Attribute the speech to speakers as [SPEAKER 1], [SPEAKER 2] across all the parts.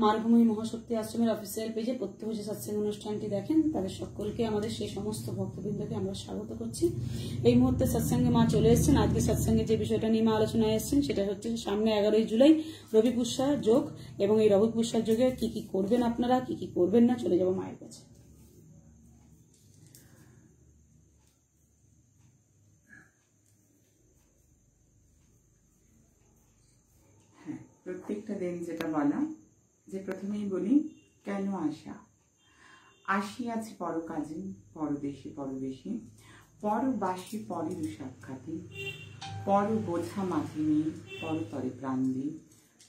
[SPEAKER 1] মারভূমি মহাশক্তি আশ্রমের অফিসিয়াল পেজে প্রত্যহ যে সৎসঙ্গ অনুষ্ঠানটি দেখেন তাদের সকলকে, আমাদের সেই সমস্ত ভক্তবৃন্দকে আমরা স্বাগত করছি। এই মুহূর্তে সৎসঙ্গে মা চলে এসেছেন। আজকে সৎসঙ্গে যে বিষয়টা নিয়ে মা আলোচনায় এসেছেন সেটা হচ্ছে সামনে 11ই জুলাই রবি পুষ্যা যোগ, এবং এই রবি পুষ্যার যোগে কি কি করবেন আপনারা, কি কি করবেন না। চলে যাব মায়ের কাছে।
[SPEAKER 2] প্রত্যেকটা দিন যেটা বলা, যে প্রথমেই বলি কেন আসা। আসিয়াছি পর কাজে, পরদেশে পরবেশে, পরবাসী পরের সাক্ষাতে, পর বোঝা মাঝে নিয়ে পরতরে প্রাণ দিয়ে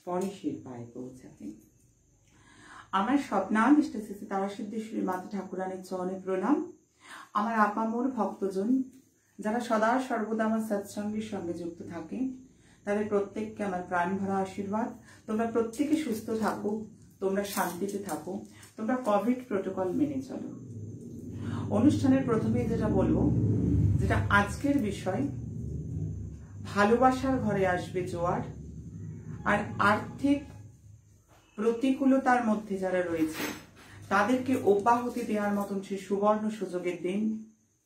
[SPEAKER 2] পরেশের পায়ে পৌঁছাতে। আমার স্বপ্নাদিষ্ট শ্রী তারাসিদ্ধেশ্বরী মাতা ঠাকুরানীর চরণে প্রণাম। আমার আপামোর ভক্তজন যারা সদা সর্বদা আমার সৎসঙ্গের সঙ্গে যুক্ত থাকে, তাদের প্রত্যেককে আমার প্রাণ ভরা আশীর্বাদ। তোমরা প্রত্যেকে সুস্থ থাকো, তোমরা শান্তিতে থাকো, তোমরা কোভিড প্রোটোকল মেনে চলো। অনুষ্ঠানের প্রথমে যেটা বলবো, যেটা আজকের বিষয়, ভালোবাসার ঘরে আসবে জোয়ার। আর আর্থিক প্রতিকূলতার মধ্যে যারা রয়েছে তাদেরকে অব্যাহতি দেওয়ার মতন সেই সুবর্ণ সুযোগের দিন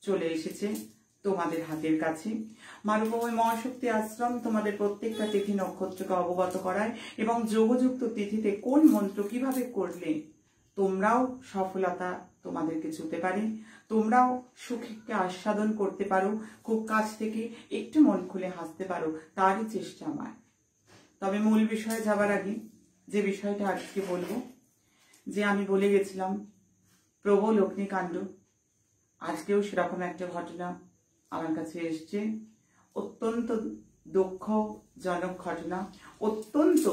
[SPEAKER 2] চলে এসেছে তোমাদের হাতের কাছে। মারভূমি মহাশক্তি আশ্রম তোমাদের প্রত্যেকটা তিথি নক্ষত্রকে অবগত করায় এবং যোগযুক্ত তিথিতে কোন মন্ত্র কিভাবে করলে তোমরাও সফলতা তোমাদেরকে ছুঁতে পারে, তোমরাও সুখকে আস্বাদন করতে পারো, খুব কাছ থেকে একটু মন খুলে হাসতে পারো, তারই চেষ্টা আমার। তবে মূল বিষয়ে যাবার আগে যে বিষয়টা আজকে বলবো, যে আমি বলে গেছিলাম প্রবল অগ্নিকাণ্ড, আজকেও সেরকম একটা ঘটনা আমার কাছে এসছে। অত্যন্ত দুঃখজনক ঘটনা, অত্যন্ত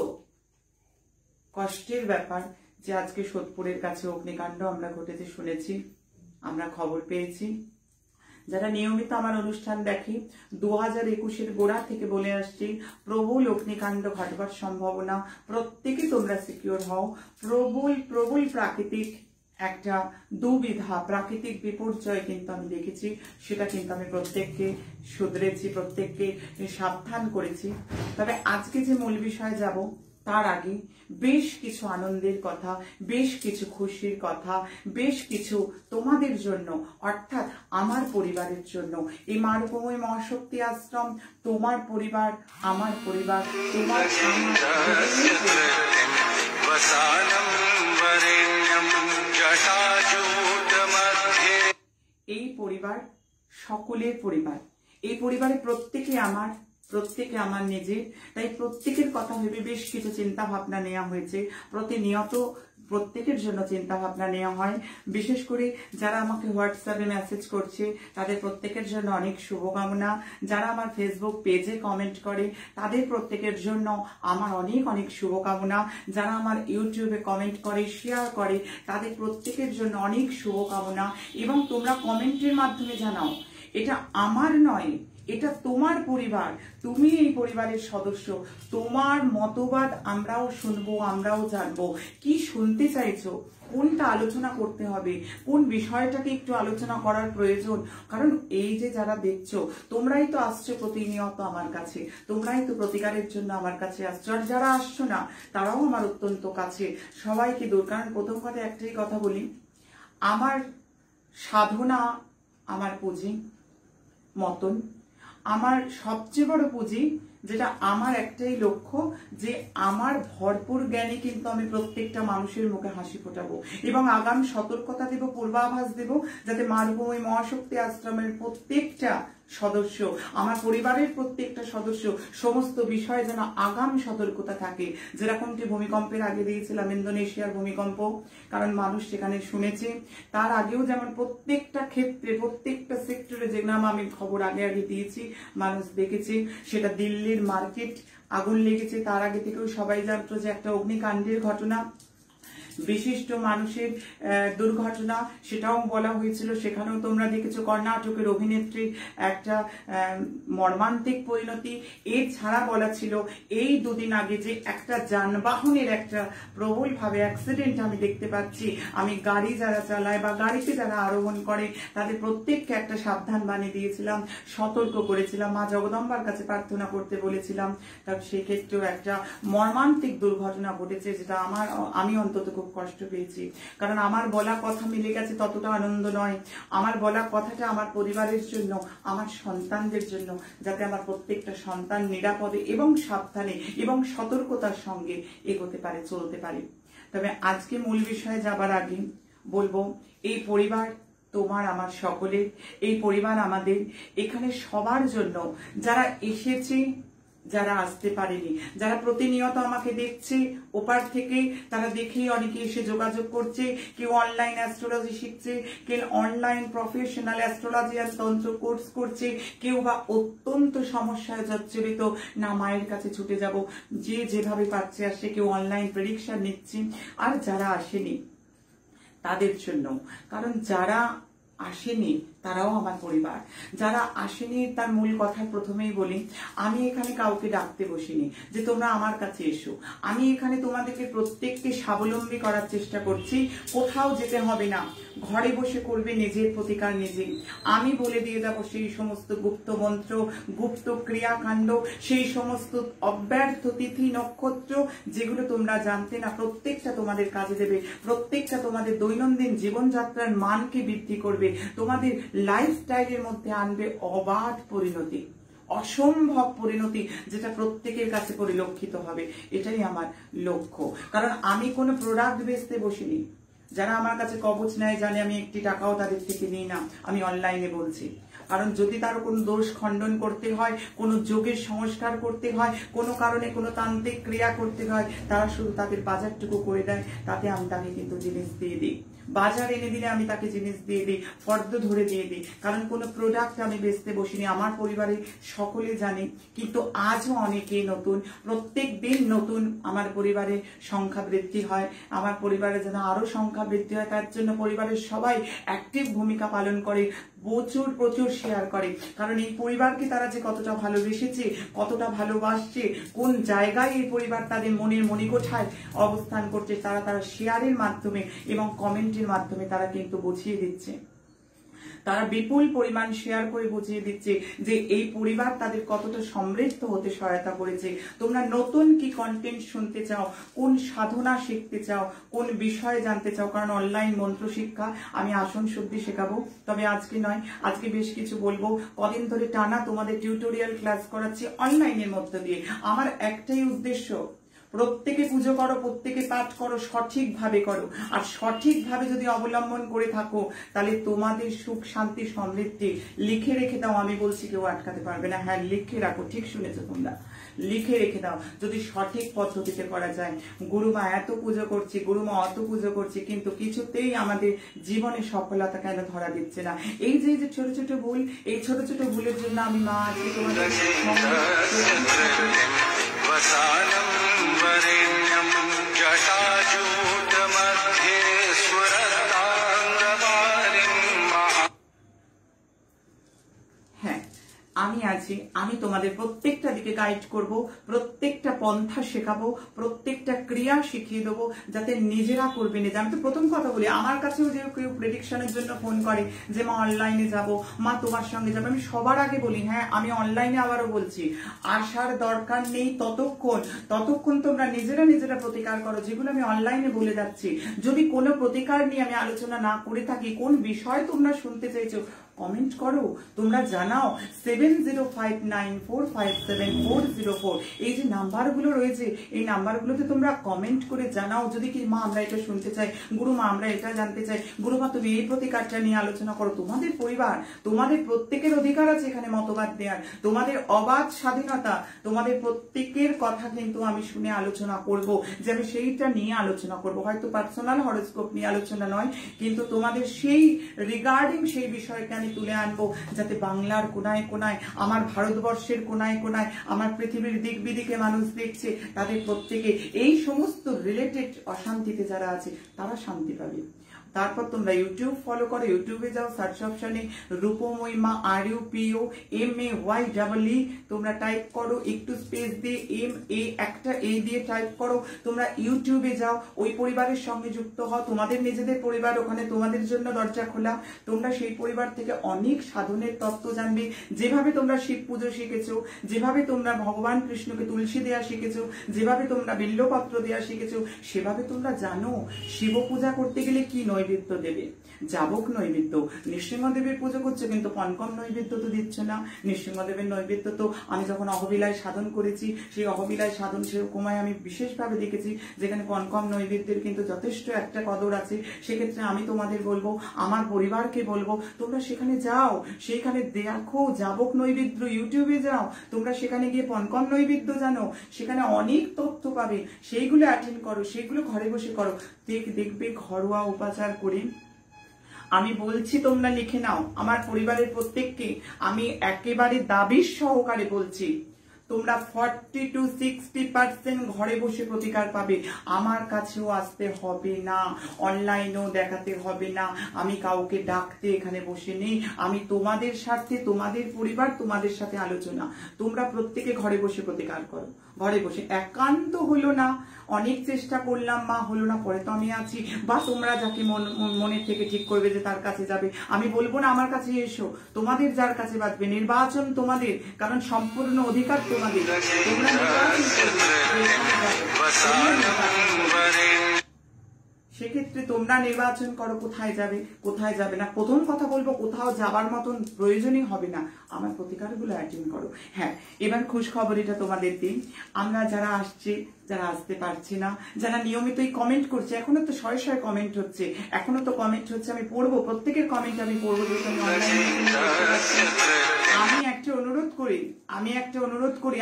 [SPEAKER 2] কষ্টের ব্যাপার যে আজকে সোদপুরের কাছে অগ্নিকাণ্ড আমরা ঘটেছে শুনেছি, আমরা খবর পেয়েছি। যারা নিয়মিত আমার অনুষ্ঠান দেখে, 2021-এর গোড়া থেকে বলে আসছি প্রবল অগ্নিকাণ্ড ঘটবার সম্ভাবনা, প্রত্যেকে তোমরা সিকিউর হও। প্রবল প্রাকৃতিক একটা দুবিধা প্রাকৃতিক বিপর্যয় কিন্তু আমি দেখেছি, সেটা কিন্তু আমি প্রত্যেককে শুধরেছি, প্রত্যেককে সাবধান করেছি। তবে আজকে যে মূল বিষয়ে যাব তার আগে বেশ কিছু আনন্দের কথা, বেশ কিছু খুশির কথা, বেশ কিছু তোমাদের জন্য, অর্থাৎ আমার পরিবারের জন্য। এই মারভূমি মহাশক্তি আশ্রম তোমার পরিবার, আমার পরিবার, তোমার এই পরিবার সকলের পরিবার। এই পরিবারে প্রত্যেকে আমার নিজের, তাই প্রত্যেকের কথা ভেবে বেশ কিছু চিন্তা ভাবনা নেওয়া হয়েছে। প্রতিনিয়ত প্রত্যেকের জন্য চিন্তা ভাবনা নেওয়া হয়। বিশেষ করে যারা আমাকে হোয়াটসঅ্যাপে মেসেজ করছে তাদের প্রত্যেকের জন্য অনেক শুভকামনা। যারা আমার ফেসবুক পেজে কমেন্ট করে তাদের প্রত্যেকের জন্য আমার অনেক অনেক শুভকামনা। যারা আমার ইউটিউবে কমেন্ট করে, শেয়ার করে, তাদের প্রত্যেকের জন্য অনেক শুভকামনা। এবং তোমরা কমেন্টের মাধ্যমে জানাও এটা আমার নয়, এটা তোমার পরিবার, তুমি এই পরিবারের সদস্য, তোমার মতবাদ আমরাও শুনবো, আমরাও জানবো। কি শুনতে চাইছো, কোনটা আলোচনা করতে হবে, কোন বিষয়টাকে একটু আলোচনা করার প্রয়োজন। কারণ এই যে যারা দেখছো, তোমরাই তো আসছো প্রতিনিয়ত আমার কাছে, তোমরাই তো প্রতিকারের জন্য আমার কাছে আসছো। আর যারা আসছো না তারাও আমার অত্যন্ত কাছে, সবাইকে দূর। কারণ প্রথম কথা একটাই কথা বলি, আমার সাধনা আমার পুঁজি মতন, আমার সবচেয়ে বড় পুঁজি, যেটা আমার একটাই লক্ষ্য, যে আমার ভরপুর জ্ঞানে কিন্তু আমি প্রত্যেকটা মানুষের মুখে হাসি ফোটাবো এবং আগাম সতর্কতা দেব, পূর্বাভাস দেব, যাতে মারভূমি মহাশক্তি আশ্রমের প্রত্যেকটা সদস্য, আমার পরিবারের প্রত্যেকটা সদস্য সমস্ত বিষয়ে যেন আগাম সতর্কতা থাকে। যেরকমটি ভূমিকম্পের আগে দিয়েছিলাম ইন্দোনেশিয়ার ভূমিকম্প, কারণ মানুষ সেখানে শুনেছে। তার আগেও যেমন প্রত্যেকটা ক্ষেত্রে, প্রত্যেকটা সেক্টরে যে নাম আমি খবর আগে দিয়েছি, মানুষ দেখেছে। সেটা দিল্লির মার্কেট আগুন লেগেছে, তার আগে থেকেও সবাই জানতো যে একটা অগ্নিকাণ্ডের ঘটনা। বিশিষ্ট মানুষের দুর্ঘটনা, সেটাও বলা হয়েছিল। সেখানেও তোমরা দেখেছো কর্ণাটকের অভিনেত্রীর একটা মর্মান্তিক পরিণতি। এছাড়া বলা ছিল এই দুদিন আগে যে একটা যানবাহনের একটা প্রবলভাবে অ্যাক্সিডেন্ট আমি দেখতে পাচ্ছি। আমি গাড়ি যারা চালায় বা গাড়িতে যারা আরোহণ করে তাদের প্রত্যেককে একটা সাবধান বানিয়ে দিয়েছিলাম, সতর্ক করেছিলাম, মা জগদম্বার কাছে প্রার্থনা করতে বলেছিলাম। তার সেক্ষেত্রেও একটা মর্মান্তিক দুর্ঘটনা ঘটেছে, যেটা আমি অন্তত খুব কষ্ট পেয়েছি। কারণ আমার বলা কথা মিলে গেছে ততটা আনন্দ নয়। আমার বলা কথাটা আমার পরিবারের জন্য, আমার সন্তানদের জন্য, যাতে আমার প্রত্যেকটা সন্তান নিরাপদে এবং সাবধানে এবং সতর্কতার সঙ্গে এগোতে পারে, চলতে পারে। তবে আজকে মূল বিষয়ে যাবার আগে বলবো, এই পরিবার তোমার আমার সকলের, এই পরিবার আমাদের, এখানে সবার জন্য, যারা এসেছে, যারা আসতে পারেনি, যারা প্রতিনিয়ত আমাকে দেখছে ওপার থেকে, তারা দেখেই অনেকে এসে যোগাযোগ করছে। কেউ অনলাইন অ্যাস্ট্রোলজি শিখছে, কেউ অনলাইন প্রফেশনাল অ্যাস্ট্রোলজি আর তন্ত্র কোর্স করছে, কেউ বা অত্যন্ত সমস্যায় জর্জরিত, না মায়ের কাছে ছুটে যাব, যে যেভাবে পাচ্ছে আসে, কেউ অনলাইন প্রেডিকশন নিচ্ছে। আর যারা আসেনি তাদের জন্য, কারণ যারা আসেনি তারাও আমার পরিবার। যারা আসেনি তার মূল কথা প্রথমেই বলি, আমি এখানে কাউকে ডাকতে বসিনি যে তোমরা আমার কাছে এসো। আমি এখানে তোমাদেরকে প্রত্যেককে স্বাবলম্বী করার চেষ্টা করছি। কোথাও যেতে হবে না, ঘরে বসে করবে নিজের প্রতিকার নিজে। আমি বলে দিয়ে যাব সেই সমস্ত গুপ্ত মন্ত্র, গুপ্ত ক্রিয়াকাণ্ড, সেই সমস্ত অব্যর্থ তিথি নক্ষত্র যেগুলো তোমরা জানতে না, প্রত্যেকটা তোমাদের কাজে দেবে, প্রত্যেকটা তোমাদের দৈনন্দিন জীবনযাত্রার মানকে বৃদ্ধি করবে, তোমাদের লাইফস্টাইলের মধ্যে আনবে অবাধ পরিণতি, অসম্ভব পরিণতি, যেটা প্রত্যেকের কাছে পরিলক্ষিত হবে। এটাই আমার লক্ষ্য। কারণ আমি কোনো প্রোডাক্ট বেচতে বসিনি। যারা আমার কাছে কবচ নেয় জানে আমি একটি টাকাও তাদের থেকে নিই না। আমি অনলাইনে বলছি, কারণ যদি তার কোনো দোষ খণ্ডন করতে হয়, কোনো যোগের সংস্কার করতে হয়, কোনো কারণে কোনো তান্ত্রিক ক্রিয়া করতে হয়, তারা শুধু তাদের বাজারটুকু করে দেয়, তাতে আমি তাকে কিন্তু জিনিস দিয়ে দিই। বাজার এনে দিলে আমি তাকে জিনিস দিয়ে দিই, ফর্দ ধরে দিয়ে দিই। কারণ কোনো প্রোডাক্ট আমি বেচতে বসিনি। আমার পরিবারে সকলে জানে, কিন্তু আজও অনেকেই নতুন, প্রত্যেক দিন নতুন আমার পরিবারে সংখ্যা বৃদ্ধি হয়। আমার পরিবারে যেন আরো সংখ্যা বৃদ্ধি হয়, তার জন্য পরিবারের সবাই অ্যাক্টিভ ভূমিকা পালন করে, প্রচুর প্রচুর শেয়ার করে। কারণ এই পরিবারকে তারা যে কতটা ভালোবেসেছে, কতটা ভালোবাসছে, কোন জায়গায় এই পরিবার তাদের মনের মণিকোঠায় অবস্থান করছে, তারা শেয়ারের মাধ্যমে এবং কমেন্টের মাধ্যমে তারা কিন্তু বুঝিয়ে দিচ্ছে। তারা বিপুল পরিমাণ শেয়ার করে বুঝিয়ে দিচ্ছে যে এই পরিবার তাদের কতটা সমৃদ্ধ হতে সহায়তা করেছে। তোমরা নতুন কি কন্টেন্ট শুনতে চাও, কোন সাধনা শিখতে চাও, কোন বিষয়ে জানতে চাও, কারণ অনলাইন মন্ত্র শিক্ষা আমি আসন শুদ্ধি শেখাবো। তবে আজকে নয়, আজকে বেশ কিছু বলবো। কদিন ধরে টানা তোমাদের টিউটোরিয়াল ক্লাস করাচ্ছি অনলাইনের মধ্যে দিয়ে। আমার একটাই উদ্দেশ্য, প্রত্যেকে পুজো করো, প্রত্যেকে পাঠ করো, সঠিকভাবে করো। আর সঠিকভাবে যদি অবলম্বন করে থাকো, তাহলে তোমাদের সুখ শান্তি সমৃদ্ধি লিখে রেখে দাও। আমি বলছি কেউ আটকাতে পারবে না। হ্যাঁ, লিখে রাখো, ঠিক শুনেছো তোমরা, লিখে রেখে দাও। যদি সঠিক পদ্ধতিতে করা যায়। গুরুমা এত পুজো করছি, গুরুমা অত পুজো করছি, কিন্তু কিছুতেই আমাদের জীবনে সফলতা কেন ধরা দিচ্ছে না? এই যে ছোট ছোট ভুল, এই ছোট ছোট ভুলের জন্য আমি মা আজকে তোমাদের আমি আছি। আমি তোমাদের প্রত্যেকটা দিকে গাইড করব, প্রত্যেকটা পন্থা শেখাবো, প্রত্যেকটা ক্রিয়া শিখিয়ে দেবো, যাতে নিজেরা করবে নিজে। আমি তো প্রথম কথা বলি, আমার কাছেও যে কেউ প্রেডিকশনের জন্য ফোন করে যে মা অনলাইনে যাব, মা তোমার সঙ্গে যাবো, আমি সবার আগে বলি হ্যাঁ আমি অনলাইনে আবারও বলছি আসার দরকার নেই ততক্ষণ তোমরা নিজেরা প্রতিকার করো, যেগুলো আমি অনলাইনে বলে যাচ্ছি। যদি কোনো প্রতিকার নিয়ে আমি আলোচনা না করে থাকি, কোন বিষয় তোমরা শুনতে চাইছো, কমেন্ট করো, তোমরা জানাও। 7059457404 এই যে নাম্বারগুলো রয়েছে, এই নাম্বারগুলোতে তোমরা কমেন্ট করে জানাও। যদি কি মা আমরা এটা শুনতে চাই, গুরুমা আমরা এটা জানতে চাই, গুরুমা তুমি এই প্রতিকারটা নিয়ে আলোচনা করো। তোমাদের পরিবার, তোমাদের প্রত্যেকের অধিকার আছে এখানে মতবাদ দেওয়ার, তোমাদের অবাধ স্বাধীনতা, তোমাদের প্রত্যেকের কথা কিন্তু আমি শুনে আলোচনা করব, যে আমি সেইটা নিয়ে আলোচনা করব। হয়তো পার্সোনাল হরোস্কোপ নিয়ে আলোচনা নয়, কিন্তু তোমাদের সেই রিগার্ডিং সেই বিষয়কে আমি তুলে আনবো, যাতে বাংলার কোনায় কোনায়, আমার ভারতবর্ষের কোনায় কোনায়, আমার পৃথিবীর দিক বিদিকে মানুষ দেখছে, তাদের প্রত্যেকে এই সমস্ত রিলেটেড অশান্তিতে যারা আছে তারা শান্তি পাবে। তারপর তোমরা ইউটিউব ফলো করো, ইউটিউবে যাও, সার্চ অপশনে রূপময়ীমা RUPOMAYEE তোমরা টাইপ করো, একটু স্পেস দিয়ে MA একটা A দিয়ে টাইপ করো। তোমরা ইউটিউবে যাও, ওই পরিবারের সঙ্গে যুক্ত হও, তোমাদের নিজেদের পরিবার, ওখানে তোমাদের জন্য দরজা খোলা। তোমরা সেই পরিবার থেকে অনেক সাধনের তত্ত্ব জানবে। যেভাবে তোমরা শিব পুজো শিখেছো, যেভাবে তোমরা ভগবান কৃষ্ণকে তুলসী দেয়া শিখেছো, যেভাবে তোমরা বিল্লপত্র দেয়া শিখেছো, সেভাবে তোমরা জানো শিব পূজা করতে গেলে কি নৈবেদ্য দেবে। যাবক নৈবেদ্য, নৃসিংহদেবের পুজো করছো কিন্তু পনকম নৈবেদ্য তো দিচ্ছ না। নৃসিংহদেবের নৈবেদ্য তো আমি যখন অহবিলায় সাধন করেছি, সেই অহবিলায় সাধন সেরকমই আমি বিশেষভাবে দেখেছি, যেখানে পনকম নৈবেদ্যের কিন্তু যথেষ্ট একটা কদর আছে। সেক্ষেত্রে আমি তোমাদের বলবো, আমার পরিবারকে বলবো, তোমরা সেখানে যাও, সেইখানে দেখো যাবক নৈবেদ্য, ইউটিউবে যাও, তোমরা সেখানে গিয়ে পনকম নৈবেদ্য জানো, সেখানে অনেক তথ্য পাবে, সেইগুলো অ্যাটেন্ড করো, সেইগুলো ঘরে বসে করো। দেখবে ঘরোয়া উপাচার করে, আমি বলছি তোমরা লিখে নাও, আমার পরিবারের প্রত্যেককে আমি একেবারে দাবির সহকারে বলছি, তোমরা 40 to 60% ঘরে বসে প্রতিকার পাবে। আমার কাছেও আসতে হবে না, অনলাইনেও দেখাতে হবে না, আমি কাউকে ডাকতে এখানে বসে নেই। আমি তোমাদের স্বার্থে, তোমাদের পরিবার, তোমাদের সাথে আলোচনা, তোমরা প্রত্যেকে ঘরে বসে প্রতিকার করো। ঘরে বসে একান্ত হলো না, অনেক চেষ্টা করলাম মা হলো না, পরে তো আমি আছি, বা তোমরা যাকে মনের থেকে ঠিক করবে যে তার কাছে যাবে, আমি বলবো না আমার কাছে এসো, তোমাদের যার কাছে বাঁচবে, নির্বাচন তোমাদের, কারণ সম্পূর্ণ অধিকার তোমাদের, তোমরা নির্বাচন করবে। সেক্ষেত্রে তোমরা নির্বাচন করো কোথায় যাবে কোথায় যাবে না। প্রথম কথা বলবো, কোথাও যাবার মতন প্রয়োজনই হবে না, আমার প্রতিকারগুলো অ্যাটেন্ড করো। হ্যাঁ, এবার খুশ খবর এটা তোমাদের দিন, আমরা যারা আসছে, যারা আসতে পারছে না, যারা নিয়মিতই কমেন্ট করছে, এখনো তো শয়ে শয়ে কমেন্ট হচ্ছে, এখনো তো কমেন্ট হচ্ছে, আমি পড়বো, প্রত্যেকের কমেন্ট আমি পড়বো। আমি একটা অনুরোধ করি,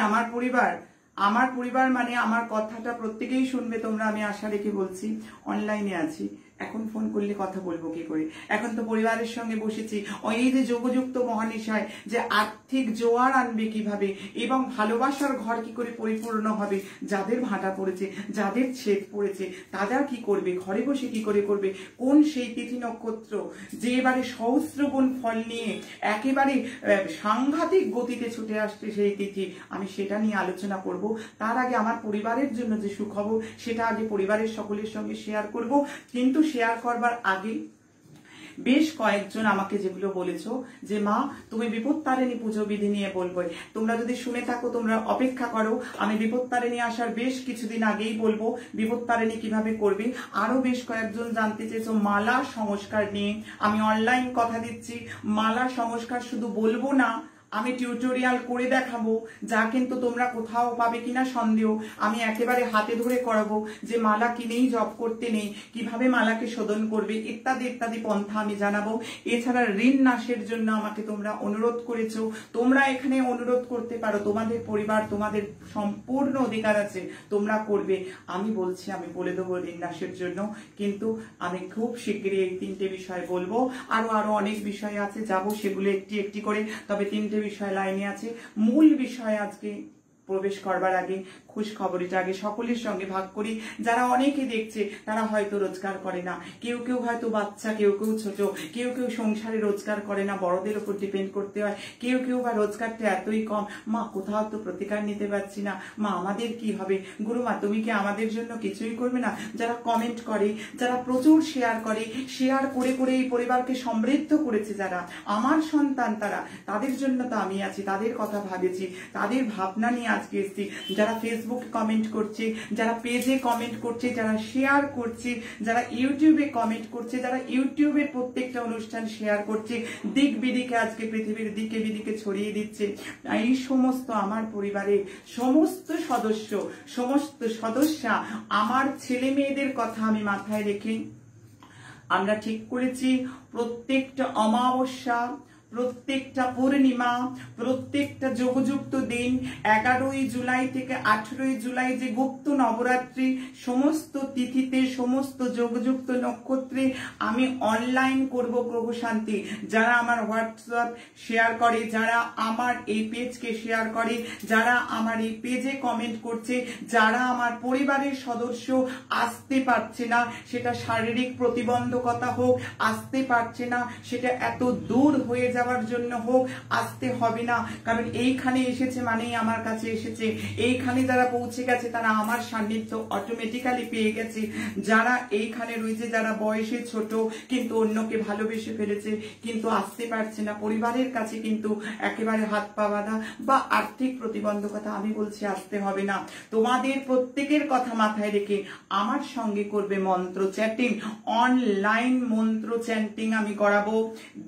[SPEAKER 2] আমার পরিবার মানে আমার কথাটা প্রত্যেকেই শুনবে তোমরা, আমি আশা রেখে বলছি। অনলাইনে আছি, এখন ফোন করলে কথা বলবো কি করে, এখন তো পরিবারের সঙ্গে বসেছি। এই যে যোগযুক্ত মহানিশায় যে আর্থিক জোয়ার আনবে কিভাবে, এবং ভালোবাসার ঘর কি করে পরিপূর্ণ হবে, যাদের ভাটা পড়েছে, যাদের ছেদ পড়েছে, তারা কি করবে, ঘরে বসে কি করে করবে, কোন সেই তিথি নক্ষত্র যে এবারে সহস্রগুণ ফল নিয়ে একেবারে সাংঘাতিক গতিতে ছুটে আসছে সেই তিথি, আমি সেটা নিয়ে আলোচনা করব। তার আগে আমার পরিবারের জন্য যে সুখবর, সেটা আগে পরিবারের সকলের সঙ্গে শেয়ার করব। কিন্তু শেয়ার করবার আগে বেশ কয়েকজন আমাকে যেগুলো বলেছো যে মা তুমি বিপত্তারিণী পুজো বিধি নিয়ে বলবো, তোমরা যদি শুনে থাকো তোমরা অপেক্ষা করো, আমি বিপত্তারিণী আসার বেশ কিছুদিন আগেই বলবো বিপত্তারিণী কিভাবে করবে। আরো বেশ কয়েকজন জানতে চেয়েছো মালা সংস্কার নিয়ে, আমি অনলাইন কথা দিচ্ছি, মালা সংস্কার শুধু বলবো না, আমি টিউটোরিয়াল করে দেখাবো, যা কিন্তু তোমরা কোথাও পাবে কিনা সন্দেহ, আমি একেবারে হাতে ধরে করাবো, যে মালা কিনেই জপ করতে নেই, কিভাবে মালাকে শোধন করবে, ইত্যাদি ইত্যাদি পন্থা আমি জানাবো। এছাড়া ঋণ নাশের জন্য আমাকে তোমরা অনুরোধ করেছো, তোমরা এখানে অনুরোধ করতে পারো, তোমাদের পরিবার, তোমাদের সম্পূর্ণ অধিকার আছে, তোমরা করবে। আমি বলছি, আমি বলে দেবো ঋণ নাশের জন্য, কিন্তু আমি খুব শীঘ্রই এই 3টে বিষয় বলবো। আরো অনেক বিষয় আছে, যাবো সেগুলো একটি একটি করে, তবে 3টে বিষয় লাইনে আছে। মূল বিষয় আজকে প্রবেশ করবার আগে খুশ খবরটা আগে সকলের সঙ্গে ভাগ করি। যারা অনেকে দেখছে তারা হয়তো রোজগার করে না, কেউ কেউ হয়তো বাচ্চা, কেউ কেউ ছোট, কেউ কেউ সংসারে রোজগার করে না, বড়দের উপর ডিপেন্ড করতে হয়, কেউ কেউ বা রোজগারটা এতই কম, মা কোথাও তো প্রতিকার নিতে পারছি না, মা আমাদের কি হবে, গুরুমা তুমি কি আমাদের জন্য কিছুই করবে না। যারা কমেন্ট করে, যারা প্রচুর শেয়ার করে, শেয়ার করে করে এই পরিবারকে সমৃদ্ধ করেছে, যারা আমার সন্তান, তাদের জন্য তো আমি আছি, তাদের কথা ভাবেছি, তাদের ভাবনা নিয়ে আজকে এসেছি। যারা ফেসবুকে কমেন্ট করছে, যারা পেজে কমেন্ট করছে, যারা শেয়ার করছে, যারা ইউটিউবে কমেন্ট করছে, যারা ইউটিউবের প্রত্যেকটা অনুষ্ঠান শেয়ার করছে, দিক বিদিকে আজকে পৃথিবীর দিকে বিদিকে ছড়িয়ে দিচ্ছে, এই সমস্ত আমার পরিবারের সমস্ত সদস্যা, আমার ছেলে মেয়েদের কথা আমি মাথায় রেখে আমরা ঠিক করেছি প্রত্যেকটা অমাবস্যা, প্রত্যেকটা পূর্ণিমা, প্রত্যেকটা যোগযুক্ত দিন 11ই জুলাই থেকে 18ই জুলাই যে গুপ্ত নবরাত্রি, সমস্ত তিথিতে, সমস্ত যোগযুক্ত নক্ষত্রে আমি অনলাইন করব গ্রহ শান্তি। যারা আমার হোয়াটসঅ্যাপ শেয়ার করে, যারা আমার এই পেজকে শেয়ার করে, যারা আমার এই পেজে কমেন্ট করছে, যারা আমার পরিবারের সদস্য আসতে পারছে না, সেটা শারীরিক প্রতিবন্ধকতা হোক, আসতে পারছে না সেটা এত দূর হয়ে যাওয়ার জন্য হোক, আসতে হবে না। কারণ এইখানে এসেছে মানেই আমার কাছে এসেছে, এইখানে যারা পৌঁছে গেছে তারা আমার সান্নিধ্য অটোমেটিক্যালি পেয়ে গেছে। যারা এইখানে রয়েছে, যারা বয়সে ছোট কিন্তু অন্যকে ভালোবেসে ফেলেছে কিন্তু আসতে পারছে না, পরিবারের কাছে কিন্তু একেবারে হাত পা বাঁধা বা আর্থিক প্রতিবন্ধকতা, আমি বলছি আসতে হবে না। তোমাদের প্রত্যেকের কথা মাথায় রেখে আমার সঙ্গে করবে মন্ত্র চ্যাটিং, অনলাইন মন্ত্র চ্যাটিং আমি করাবো,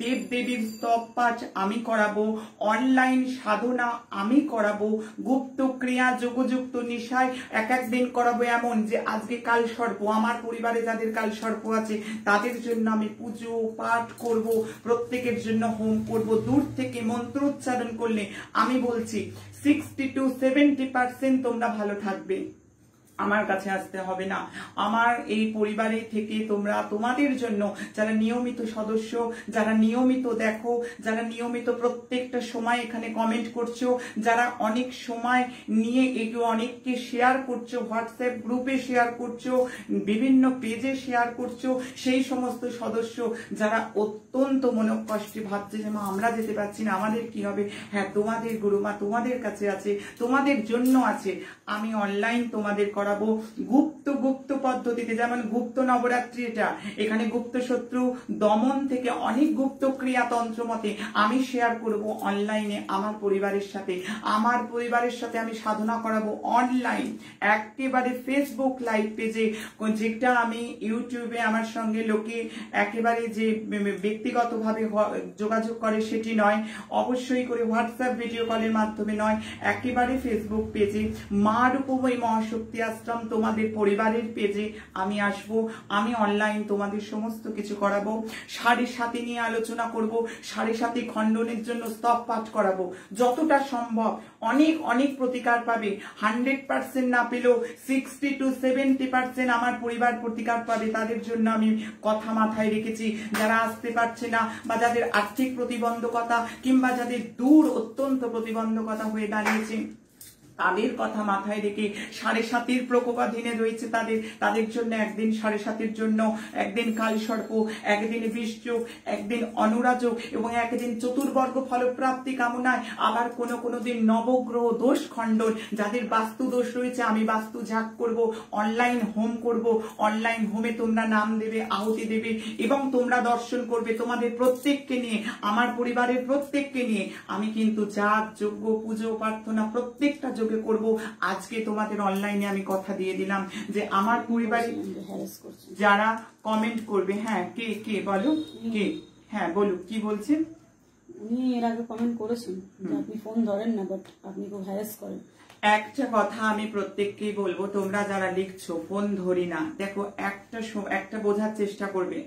[SPEAKER 2] দেব দেবীর স্তব পাঠ আমি করাবো, অনলাইন সাধনা আমি করাবো, গুপ্ত ক্রিয়া যোগযুক্ত নিশায় এক একদিন করাবো এমন যে আজকে কাল সর্প, আমার পরিবারে যাদের কাল সর্প আছে তাদের জন্য আমি পুজো পাঠ করব, প্রত্যেকের জন্য হোম করব। দূর থেকে মন্ত্র উচ্চারণ করলে আমি বলছি 60 to 70% তোমরা ভালো থাকবে। আমার কাছে আসতে হবে না। আমার এই পরিবারে থেকে তোমরা তোমাদের জন্য যারা নিয়মিত সদস্য, যারা নিয়মিত দেখো, যারা নিয়মিত প্রত্যেকটা সময় এখানে কমেন্ট করছো, যারা অনেক সময় নিয়ে এগুলো অনেককে শেয়ার করছো, হোয়াটসঅ্যাপ গ্রুপে শেয়ার করছো, বিভিন্ন পেজে শেয়ার করছো, সেই সমস্ত সদস্য যারা অত্যন্ত মনোকষ্টে ভাবছে যে মা আমরা যেতে পারছি না, আমাদের কি হবে, হ্যাঁ তোমাদের গুরুমা তোমাদের কাছে আছে, তোমাদের জন্য আছে। আমি অনলাইন তোমাদের করাবো গুপ্ত পদ্ধতিতে, যেমন গুপ্ত নবরাত্রি, এটা এখানে গুপ্ত শত্রু দমন থেকে অনেক গুপ্ত ক্রিয়াতন্ত্র মতে আমি শেয়ার করব অনলাইনে আমার পরিবারের সাথে। আমার পরিবারের সাথে আমি সাধনা করাবো অনলাইন, একেবারে ফেসবুক লাইভ পেজে, যেটা আমি ইউটিউবে আমার সঙ্গে লোকে একেবারে যে ব্যক্তিগতভাবে যোগাযোগ করে সেটি নয়, অবশ্যই করে হোয়াটসঅ্যাপ ভিডিও কলের মাধ্যমে নয়, একেবারে ফেসবুক পেজে মা রূপময়ী মহাশক্তি আশ্রম তোমাদের পরিবারের পেজে আমি আসব। আমি অনলাইন তোমাদের সমস্ত কিছু করাবো, 7.5 নিয়ে আলোচনা করব, 7.5 খণ্ডনের জন্য স্তব পাঠ করাবো যতটা সম্ভব। অনেক প্রতিকার পাবে, 100% না পেলেও 60 to 70% আমার পরিবার প্রতিকার পাবে। তাদের জন্য আমি কথা মাথায় রেখেছি, যারা আসতে পারছে না বা যাদের আর্থিক প্রতিবন্ধকতা কিংবা যাদের দূর অত্যন্ত প্রতিবন্ধকতা হয়ে দাঁড়িয়েছে, তাদের কথা মাথায় রেখে 7.5 প্রকোপাধীনে রয়েছে তাদের জন্য একদিন 7.5 জন্য একদিন কালসর্প, একদিন বৃশ্চিক, একদিন অনুরাজক এবং একদিন চতুর্বর্গ ফলপ্রাপ্তি কামনায়। আবার কোনো দিন নবগ্রহ দোষ খণ্ডন, যাদের বাস্তু দোষ রয়েছে আমি বাস্তু ঝাঁক করব, অনলাইন হোম করব। অনলাইন হোমে তোমরা নাম দেবে, আহুতি দেবে এবং তোমরা দর্শন করবে। তোমাদের প্রত্যেককে নিয়ে, আমার পরিবারের প্রত্যেককে নিয়ে আমি কিন্তু যাগ যজ্ঞ পুজো প্রার্থনা প্রত্যেকটা করব। আজকে তোমাদের অনলাইনে আমি কথা দিয়ে দিলাম যে আমার পরিবারে যারা কমেন্ট করবে, হ্যাঁ কে বলো, কে, হ্যাঁ বলো কি বলছেন।
[SPEAKER 1] উনি এর আগে কমেন্ট করেছেন যে আপনি ফোন ধরেন না, বাট আপনি খুব হ্যারাস করেন।
[SPEAKER 2] একটা কথা আমি প্রত্যেককেই বলবো, তোমরা যারা লিখছো ফোন ধরি না, দেখো একটা বোঝার চেষ্টা করবে,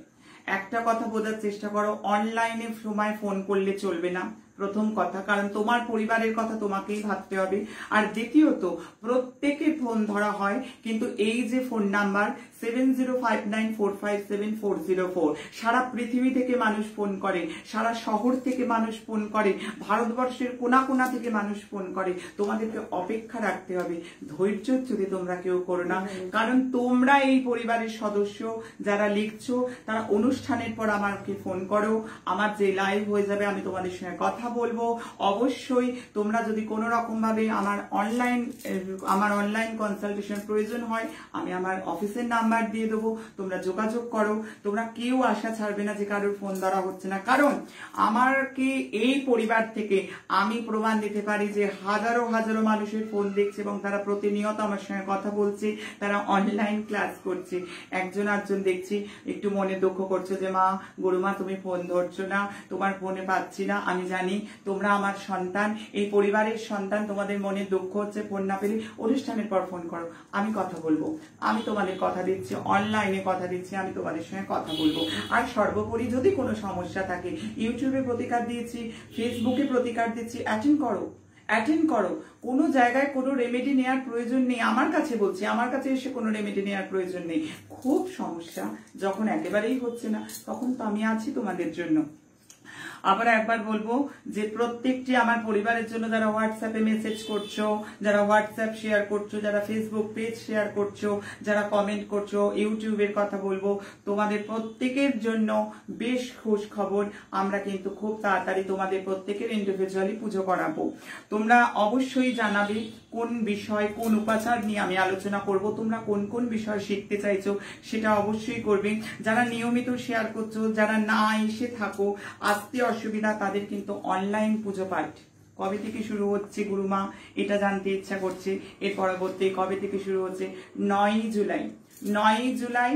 [SPEAKER 2] একটা কথা বোঝার চেষ্টা করো, অনলাইনে সময় ফোন করলে চলবে না, প্রথম কথা, কারণ তোমার পরিবারের কথা তোমাকেই ভাবতে হবে। আর দ্বিতীয়ত, প্রত্যেকে ফোন ধরা হয় কিন্তু এই যে ফোন নাম্বার 7059457404, সারা পৃথিবী থেকে মানুষ ফোন করে, সারা শহর থেকে মানুষ ফোন করে, ভারতবর্ষের কোনা থেকে মানুষ ফোন করে। তোমাদেরকে অপেক্ষা রাখতে হবে, ধৈর্য যদি তোমরা কেউ করো না, কারণ তোমরা এই পরিবারের সদস্য। যারা লিখছো তারা অনুষ্ঠানের পর আমাকে ফোন করো, আমার যে লাইভ হয়ে যাবে আমি তোমাদের সঙ্গে কথা বলবো। অবশ্যই তোমরা যদি কোনো রকম ভাবে আমার অনলাইন কনসালটেশন প্রয়োজন হয়, আমি আমার অফিসের নাম্বার দিয়ে দেবো, তোমরা যোগাযোগ করো। তোমরা কেউ আশা ছাড়বে না যে কারোর ফোন ধরা হচ্ছে না, কারণ আমাকে এই পরিবার থেকে আমি প্রমাণ দিতে পারি যে হাজারো মানুষের ফোন দেখছে এবং তারা প্রতিনিয়ত আমার সঙ্গে কথা বলছে, তারা অনলাইন ক্লাস করছে। একজন দেখছি একটু মনে দুঃখ করছো যে মা গুরুমা তুমি ফোন ধরছো না, তোমার ফোনে পাচ্ছি না। আমি জানি তোমরা আমার সন্তান, এই পরিবারের সন্তান, তোমাদের মনে দুঃখ হচ্ছে ফোন না পেলে অনুষ্ঠানের পর ফোন করো, আমি কথা বলবো, আমি তোমাদের কথা দিচ্ছি। দিচ্ছি, অনলাইনে কথা দিচ্ছি, আমি তোমাদের সঙ্গে কথা বলবো। আর সর্বোপরি যদি কোনো সমস্যা থাকে, ইউটিউবে প্রতিকার দিয়েছি, ফেসবুকে প্রতিকার দিচ্ছি, অ্যাটেন্ড করো। কোনো জায়গায় কোনো রেমেডি নেওয়ার প্রয়োজন নেই, আমার কাছে বলছি, আমার কাছে এসে কোনো রেমেডি নেওয়ার প্রয়োজন নেই। খুব সমস্যা যখন একেবারেই হচ্ছে না, তখন তো আমি আছি তোমাদের জন্য। আবার একবার বলবো যে প্রত্যেকটি আমার পরিবারের জন্য যারা হোয়াটসঅ্যাপে মেসেজ করছো, যারা হোয়াটসঅ্যাপ শেয়ার করছো, যারা ফেসবুক পেজ শেয়ার করছো, যারা কমেন্ট করছো, ইউটিউবের কথা বলবো, তোমাদের প্রত্যেকের জন্য বেশ খুশ খবর। আমরা কিন্তু খুব তাড়াতাড়ি তোমাদের প্রত্যেকের ইন্ডিভিজুয়ালি পুজো করাবো। তোমরা অবশ্যই জানাবে কোন বিষয়, কোন উপাচার নিয়ে আমি আলোচনা করব, তোমরা কোন কোন বিষয় শিখতে চাইছো সেটা অবশ্যই করবে। যারা নিয়মিত শেয়ার করছো, যারা না এসে থাকো, আসতে অসুবিধা, তাদের কিন্তু অনলাইন পুজো পাঠ কবে থেকে শুরু হচ্ছে গুরুমা, এটা জানতে ইচ্ছা করছে। এর পরবর্তী কবে থেকে শুরু হচ্ছে? 9ই জুলাই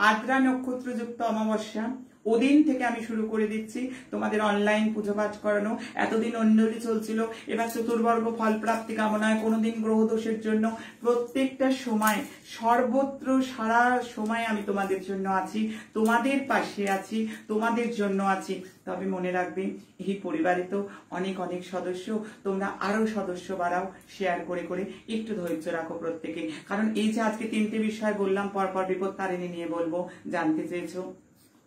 [SPEAKER 2] আদ্রা নক্ষত্রযুক্ত অমাবস্যা, ওদিন থেকে আমি শুরু করে দিচ্ছি তোমাদের অনলাইন পুজো পাঠ করানো। এতদিন অন্যটি চলছিল, এবার চতুর্বর্গ ফল প্রাপ্তি কামনায়, কোনোদিন গ্রহদোষের জন্য, প্রত্যেকটা সময় সর্বত্র সারা সময় আমি তোমাদের জন্য আছি, তোমাদের পাশে আছি, তোমাদের জন্য আছি। তবে মনে রাখবে, এই পরিবারে তো অনেক অনেক সদস্য, তোমরা আরো সদস্য বাড়াও, শেয়ার করে করে একটু ধৈর্য রাখো প্রত্যেকে। কারণ এই যে আজকে 3টে বিষয় বললাম, পরপর বিপদ তারিণী নিয়ে বলবো, জানতে চেয়েছো,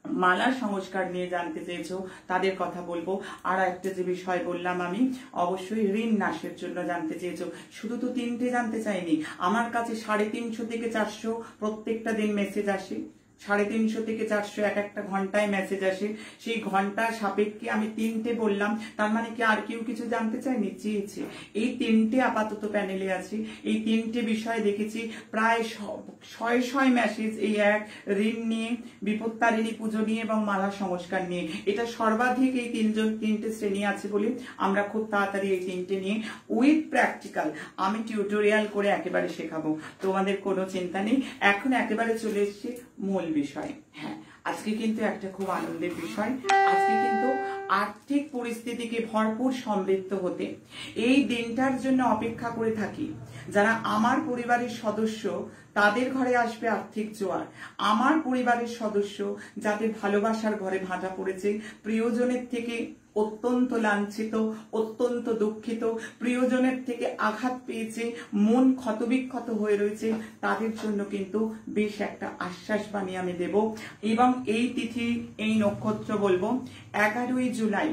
[SPEAKER 2] মালা সংস্কার নিয়ে জানতে চেয়েছো, তাদের কথা বলবো। আর একটা যে বিষয় বললাম আমি, অবশ্যই ঋণ নাশের জন্য জানতে চেয়েছো। শুধু তো 3টে জানতে চাইনি, আমার কাছে 350 থেকে 400 প্রত্যেকটা দিন মেসেজ আসে, 350 থেকে 400 এক একটা ঘন্টায় মেসেজ আসে। সেই ঘন্টার সাপেক্ষে আমি 3টে বললাম, তার মানে কি আর কেউ কিছু জানতে চায়নি? চেয়েছে। এই 3টে আপাতত প্যানেলে আছে, এই 3টে বিষয় দেখেছি, প্রায় 100 মেসেজ এই এক ঋণ নিয়ে, বিপত্তারিণী পুজো নিয়ে এবং মালা সংস্কার নিয়ে। এটা সর্বাধিক এই 3টে শ্রেণী আছে বলে আমরা খুব তাড়াতাড়ি এই 3টে নিয়ে উইথ প্র্যাকটিক্যাল আমি টিউটোরিয়াল করে একেবারে শেখাবো, তোমাদের কোনো চিন্তা নেই। এখন একেবারে চলে এসেছি মূল বিষয়। হ্যাঁ, আজকে কিন্তু একটা খুব আনন্দের বিষয়, আজকে কিন্তু আর্থিক পরিস্থিতিকে ভরপুর সমৃদ্ধ হতে এই দিনটার জন্য অপেক্ষা করে থাকি। যারা আমার পরিবারের সদস্য, তাদের ঘরে আসবে আর্থিক জোয়ার। আমার পরিবারের সদস্য যাদের ভালোবাসার ঘরে ভাঁটা পড়েছে, প্রিয়জনের থেকে অত্যন্ত লাঞ্ছিত, অত্যন্ত দুঃখিত, প্রিয়জনের থেকে আঘাত পেয়েছে, মন ক্ষতবিক্ষত হয়ে রয়েছে, তাদের জন্য কিন্তু বেশ একটা আশ্বাস বাণী আমি দেব। এবং এই তিথি, এই নক্ষত্র বলবো 11ই জুলাই,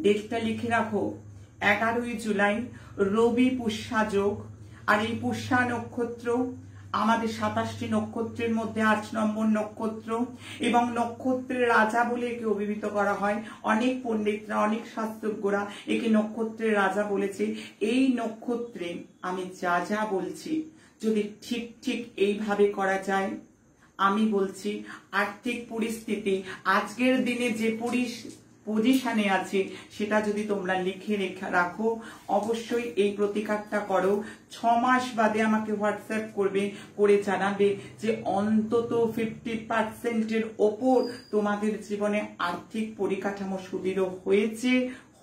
[SPEAKER 2] ডেটটা লিখে রাখো, 11ই জুলাই রবি পুষ্যা যোগ। আর এই পুষ্যা নক্ষত্র আমাদের 27টি নক্ষত্রের মধ্যে 8 নম্বর নক্ষত্র, এবং নক্ষত্রের রাজা বলে একে অভিহিত করা হয়। অনেক পণ্ডিতরা, অনেক শাস্ত্রজ্ঞরা একে নক্ষত্রের রাজা বলেছে। এই নক্ষত্রে আমি যা যা বলছি, যদি ঠিক ঠিক এইভাবে করা যায়, আমি বলছি আর্থিক পরিস্থিতি আজকের দিনে যে পজিশনে আছে সেটা যদি তোমরা লিখে রাখো, অবশ্যই এই প্রতিকারটা করো। 6 মাস বাদে আমাকে হোয়াটসঅ্যাপ করবে, করে জানাবে যে অন্তত 50%-এর ওপর তোমাদের জীবনে আর্থিক পরিকাঠামো সুদৃঢ়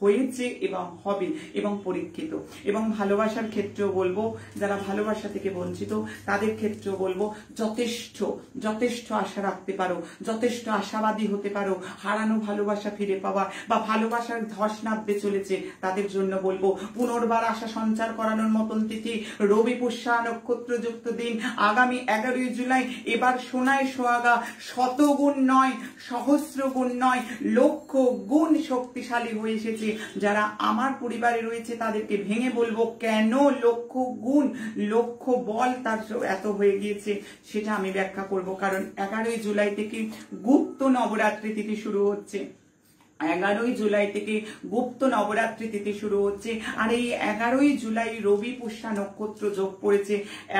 [SPEAKER 2] হয়েছে এবং হবে এবং পরীক্ষিত। এবং ভালোবাসার ক্ষেত্রেও বলবো, যারা ভালোবাসা থেকে বঞ্চিত তাদের ক্ষেত্রেও বলবো, যথেষ্ট আশা রাখতে পারো, যথেষ্ট আশাবাদী হতে পারো। হারানো ভালোবাসা ফিরে পাওয়া বা ভালোবাসার ধস নামতে চলেছে, তাদের জন্য বলবো পুনর্বার আশা সঞ্চার করানোর মতন তিথি, রবি পুষ্যা নক্ষত্রযুক্ত দিন, আগামী 11ই জুলাই। এবার সোনায় সোহাগা, 100 গুণ নয়, সহস্র গুণ নয়, লক্ষ গুণ শক্তিশালী হয়ে এসেছে। যারা আমার পরিবারে রয়েছে তাদেরকে ভেঙে বলবো কেন লক্ষ গুণ, লক্ষ বল তার এত হয়ে গিয়েছে, সেটা আমি ব্যাখ্যা করব। কারণ 11ই জুলাই থেকে গুপ্ত নবরাত্রি তিথি শুরু হচ্ছে। 11ই জুলাই থেকে গুপ্ত নবরাত্রি তিথি শুরু হচ্ছে। আর এই 11ই জুলাই রবি পুষ্যা নক্ষত্র যোগ পড়েছে।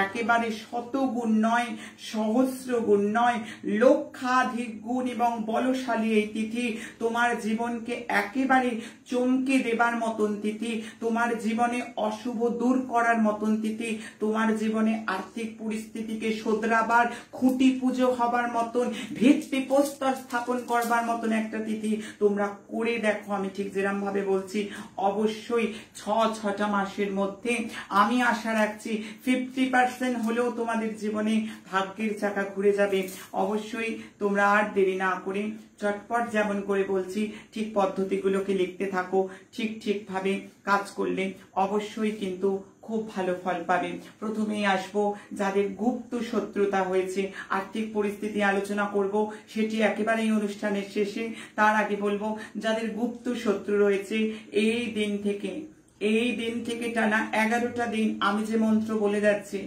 [SPEAKER 2] একেবারে 100 গুণ নয়, সহস্র গুণ নয়, লক্ষাধিক গুণ এবং বলশালী এই তিথি। তোমার জীবনকে একেবারে চমকে দেবার মতন তিথি, তোমার জীবনে অশুভ দূর করার মতন তিথি, তোমার জীবনে আর্থিক পরিস্থিতিকে শোধরাবার, খুঁটি পুজো হবার মতন, ভিত্তি প্রস্তর স্থাপন করবার মতন একটা তিথি। তোমরা করে দেখো, আমি ঠিক যেরকম ভাবে বলছি অবশ্যই 6টা মাসের মধ্যে আমি আশা রাখছি 50% হলেও তোমাদের জীবনে ভাগ্যের চাকা ঘুরে যাবে। অবশ্যই তোমরা আর দেরি না করে চটপট যেমন করে বলছি ঠিক পদ্ধতিগুলোকে লিখতে থাকো, ঠিকভাবে কাজ করলে অবশ্যই কিন্তু খুব ভালো ফল পাবে। প্রথমেই আসবো যাদের গুপ্ত শত্রুতা হয়েছে, আর্থিক পরিস্থিতি আলোচনা করব, সেটি একেবারেই অনুষ্ঠানের শেষে। তার আগে বলবো যাদের গুপ্ত শত্রু রয়েছে এই দিন থেকে টানা 11টা দিন আমি যে মন্ত্র বলে যাচ্ছি,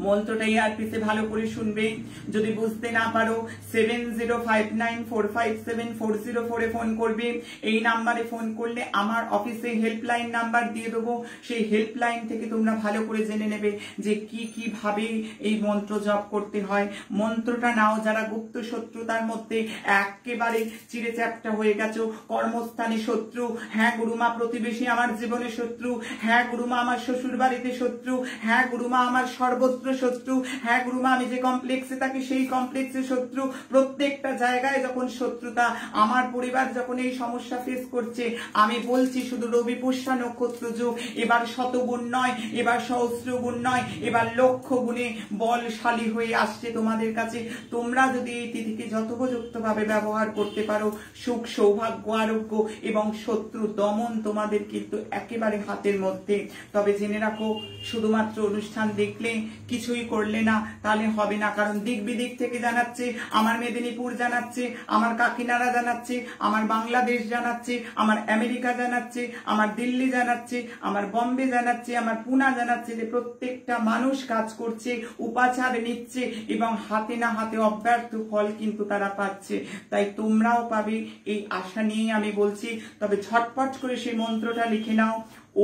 [SPEAKER 2] মন্ত্রটা এআরপিতে ভালো করে শুনবে। যদি বুঝতে না পারো 7059457404 ফোন করবে। এই নাম্বারে ফোন করলে আমার অফিসে হেল্পলাইন নাম্বার দিয়ে দেবো, সেই হেল্পলাইন থেকে তোমরা ভালো করে জেনে নেবে যে কিভাবে এই মন্ত্র জপ করতে হয়। মন্ত্রটা নাও যারা গুপ্ত শত্রুতার মধ্যে একেবারে চিড়ে চ্যাপ্টা হয়ে গেছো, কর্মস্থানে শত্রু, হ্যাঁ গুরুমা প্রতিবেশী আমার জীবনে শত্রু, হ্যাঁ গুরুমা আমার শ্বশুর বাড়িতে শত্রু, হ্যাঁ গুরুমা আমার সর্বত্র শত্রু, হ্যাঁ গুরুমা আমি যে কমপ্লেক্সে থাকি সেই কমপ্লেক্সে শত্রু, প্রত্যেকটা জায়গায় যখন শত্রুতা, আমার পরিবার যখন এই সমস্যা ফেস করছে, আমি বলছি শুধু রবি পুষ্যা নক্ষত্র যুগ, এবার শতগুণ নয়, এবার সহস্র গুণ নয়, এবার লক্ষ গুণে বলশালী হয়ে আসছে তোমাদের কাছে। তোমরা যদি এই তিথিকে যথোপযুক্ত ভাবে ব্যবহার করতে পারো, সুখ সৌভাগ্য আরোগ্য এবং শত্রু দমন তোমাদের কিন্তু একেবারে হাতের মধ্যে। তবে জেনে রাখো, শুধুমাত্র অনুষ্ঠান দেখলে কিছুই করলে না তাহলে হবে না, কারণ দিক বিদিক থেকে জানাচ্ছে, আমার মেদিনীপুর জানাচ্ছে, আমার কাকিনাড়া জানাচ্ছে, আমার বাংলাদেশ জানাচ্ছে, আমার আমেরিকা জানাচ্ছে, আমার দিল্লি জানাচ্ছে, আমার বম্বে জানাচ্ছে, আমার পুনা জানাচ্ছে যে প্রত্যেকটা মানুষ কাজ করছে, উপাচার নিচ্ছে এবং হাতে না হাতে অব্যর্থ ফল কিন্তু তারা পাচ্ছে। তাই তোমরাও পাবে এই আশা নিয়ে আমি বলছি। তবে ঝটপট করে সেই মন্ত্রটা লিখে নাও,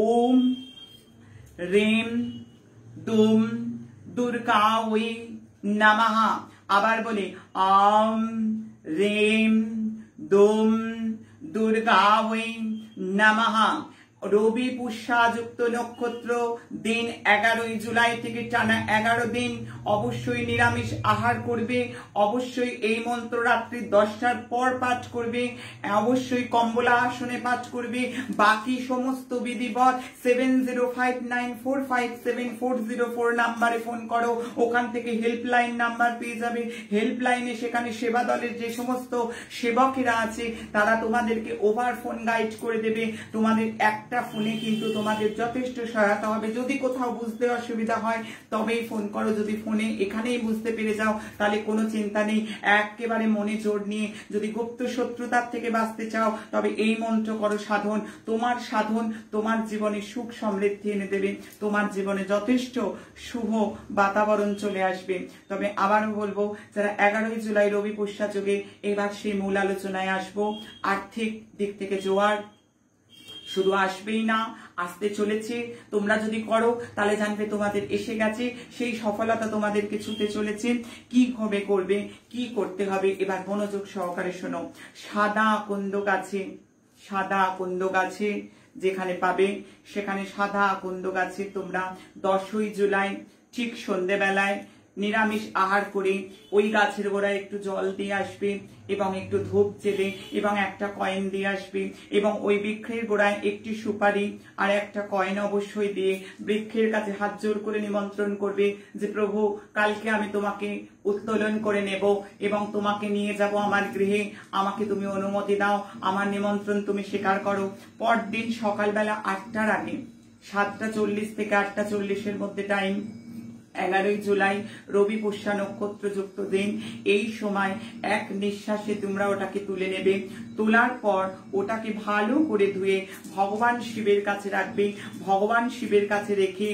[SPEAKER 2] ওম রেম দুম দুর্গাওয়ে নমঃ। আবার বলে আম রেম দুম দুর্গাওয়ে নমঃ। রবি পুষ্যা যুক্ত নক্ষত্র, দিন 11ই জুলাই থেকে টানা 11 দিন অবশ্যই নিরামিষ আহার করবে, অবশ্যই এই মন্ত্র রাত্রি 10টার পর পাঠ করবে, অবশ্যই কম্বলা আসনে পাঠ করবে। বাকি সমস্ত বিধিবত 7059457404 নাম্বারে ফোন করো, ওখান থেকে হেল্পলাইন নাম্বার পেয়ে যাবে। হেল্পলাইনে সেখানে সেবা দলের যে সমস্ত সেবকেরা আছে তারা তোমাদেরকে ওভার ফোন গাইড করে দেবে। তোমাদের একটা ফোনে কিন্তু তোমাদের যথেষ্ট সহায়তা হবে। যদি কোথাও বুঝতে অসুবিধা হয় তবেই ফোন করো, যদি ফোনে এখানেই বুঝতে পেরে যাও তাহলে কোনো চিন্তা নেই। একেবারে মনে জোর নিয়ে যদি গুপ্ত শত্রুতার থেকে বাঁচতে চাও তবে এই মন্ত্র করো সাধন। তোমার সাধন তোমার জীবনে সুখ সমৃদ্ধি এনে দেবে, তোমার জীবনে যথেষ্ট শুভ বাতাবরণ চলে আসবে। তবে আবারও বলবো, যারা 11ই জুলাই রবি পুষ্যা যোগে, এবার সেই মূল আলোচনায় আসবো। আর্থিক দিক থেকে জোয়ার শুধু আসবেই না, আসতে চলেছে। তোমরা যদি করো তাহলে জানবে তোমাদের এসে গেছে, সেই সফলতা তোমাদেরকে ছুতে চলেছে। কিভাবে করবে, কি করতে হবে, এবার মনোযোগ সহকারে শোনো। সাদা কুন্দ গাছে যেখানে পাবে সেখানে সাদা কুন্দ গাছে তোমরা 10ই জুলাই ঠিক সন্ধ্যেবেলায় নিরামিষ আহার করে ওই গাছের গোড়ায় একটু জল দিয়ে আসবে এবং একটু ধূপ জেলে এবং একটা কয়েন দিয়ে আসবে এবং ওই বৃক্ষের গোড়ায় একটি সুপারি আর একটা কয়েন অবশ্যই দিয়ে বৃক্ষের কাছে হাত জোর করে নিমন্ত্রণ করবে যে প্রভু, কালকে আমি তোমাকে উত্তোলন করে নেব এবং তোমাকে নিয়ে যাব আমার গৃহে, আমাকে তুমি অনুমতি দাও, আমার নিমন্ত্রণ তুমি স্বীকার করো। পরদিন সকালবেলা 8টার আগে, 7:40 থেকে 8:40 মধ্যে টাইম, 11ই জুলাই রবি পুষ্যা নক্ষত্র যুক্ত দিন। এই সময় এক নিঃশ্বাসে তোমরা ওটাকে তুলে নেবে। তোলার পর ওটাকে ভালো করে ধুয়ে ভগবান শিবের কাছে রাখবে। ভগবান শিবের কাছে রেখে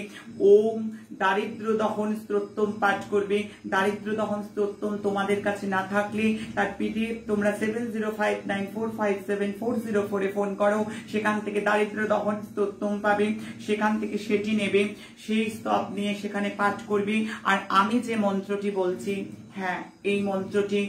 [SPEAKER 2] ওম দারিদ্র দহন স্তোত্রম পাঠ করবে। দারিদ্র দহন স্তোত্রম তোমাদের কাছে না থাকলে তার পিডিএফ তোমরা 7059457404 ফোন করো, সেখান থেকে দারিদ্র দহন স্তোত্রম পাবে, সেখান থেকে সেটি নেবে, সেই স্তব নিয়ে সেখানে পাঠ করবে। আর আমি যে মন্ত্রটি বলছি, হ্যাঁ এই মন্ত্রটি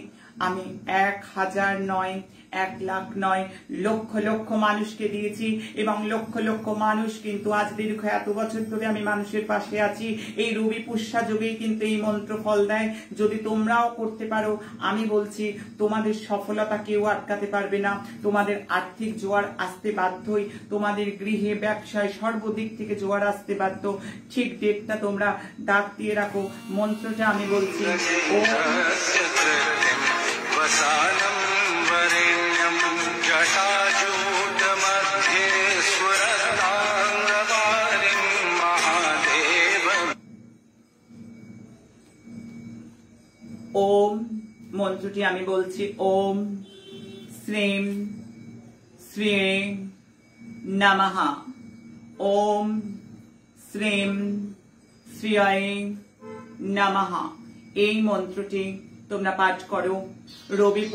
[SPEAKER 2] আমি 1000 নয়, 1 লাখ নয়, লক্ষ লক্ষ মানুষকে দিয়েছি এবং লক্ষ লক্ষ মানুষ কিন্তু আজ দীর্ঘ এত বছর ধরে আমি মানুষের পাশে আছি। এই রবি পুষ্যা যোগেই কিন্তু এই মন্ত্র ফল দেয়। যদি তোমরাও করতে পারো, আমি বলছি তোমাদের সফলতা কেউ আটকাতে পারবে না। তোমাদের আর্থিক জোয়ার আসতে বাধ্যই, তোমাদের গৃহে ব্যবসায় সর্বদিক থেকে জোয়ার আসতে বাধ্য। ঠিক ডেটটা তোমরা ডাক দিয়ে রাখো। মন্ত্রটা আমি বলছি, ওম, মন্ত্রটি আমি বলছি, ওম শ্রীম শ্রীং নমঃ। ওম শ্রীম শ্রীং নমঃ। এই মন্ত্রটি তোমরা পাঠ করো। রবি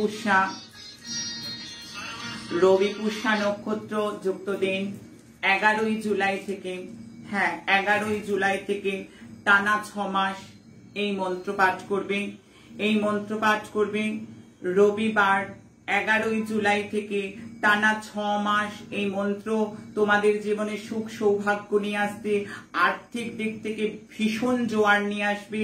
[SPEAKER 2] পুষ্যা নক্ষত্র যুক্ত দিন 11ই জুলাই থেকে, 11ই জুলাই থেকে টানা 6 মাস এই মন্ত্র পাঠ করবে। এই মন্ত্র পাঠ করবে রবিবার 11ই জুলাই থেকে টানা 6 মাস এই মন্ত্র তোমাদের জীবনে সুখ সৌভাগ্য নিয়ে আসবে, আর্থিক দিক থেকে ভীষণ জোয়ার নিয়ে আসবে।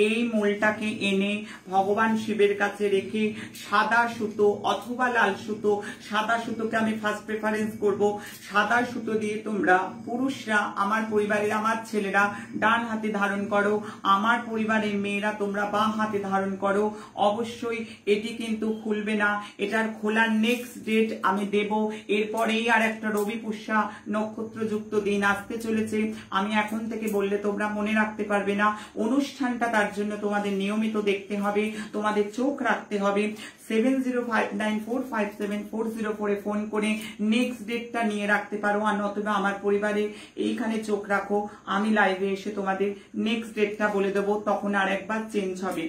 [SPEAKER 2] এই মূলটাকে এনে ভগবান শিবের কাছে রেখে সাদা সুতো অথবা লাল সুতো, সাদা সুতোকে আমি ফার্স্ট প্রেফারেন্স করব। সাদা সুতো দিয়ে তোমরা পুরুষরা, আমার পরিবারের আমার ছেলেরা ডান হাতে ধারণ করো, আমার পরিবারের মেয়েরা তোমরা বাঁ হাতে ধারণ করো। অবশ্যই এটি কিন্তু খুলবে না, এটার খোলার নেক্সট ডেট আমি দেব। এরপরেই আর একটা রবি পুষ্যা নক্ষত্র যুক্ত দিন আসতে চলেছে। আমি এখন থেকে বললে তোমরা মনে রাখতে পারবে না। অনুষ্ঠানটা তার জন্য তোমাদের নিয়মিত দেখতে হবে, তোমাদের চোখ রাখতে হবে। 7059457404 ফোন করে নেক্সট ডেটটা নিয়ে রাখতে পারো, আর নতুবা আমার পরিবারে এইখানে চোখ রাখো, আমি লাইভে এসে তোমাদের নেক্সট ডেটটা বলে দেবো, তখন আর একবার চেঞ্জ হবে।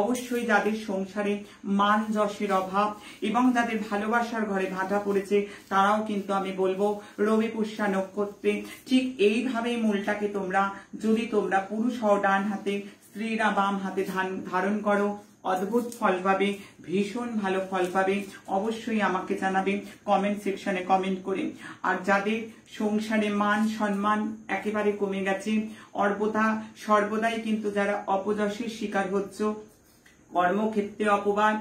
[SPEAKER 2] অবশ্যই যাদের সংসারে মান যশের অভাব এবং যাদের ভালোবাসার ঘরে ভাটা পড়েছে, তারাও কিন্তু আমি বলবো রবি পুষ্যা নক্ষত্রে ঠিক এইভাবেই মূলটাকে তোমরা, যদি তোমরা পুরুষ হও ডান হাতে, স্ত্রীরা বাম হাতে ধারণ করো, অদ্ভুত ফল পাবে, ভীষণ ভালো ফল পাবে। অবশ্যই আমাকে জানাবে কমেন্ট সেকশনে কমেন্ট করে। আর যাদের সংসারে মান সম্মান একেবারে কমে গেছে, সর্বদাই কিন্তু যারা অপযশের শিকার হচ্ছ, কর্মক্ষেত্রে অপবাদ,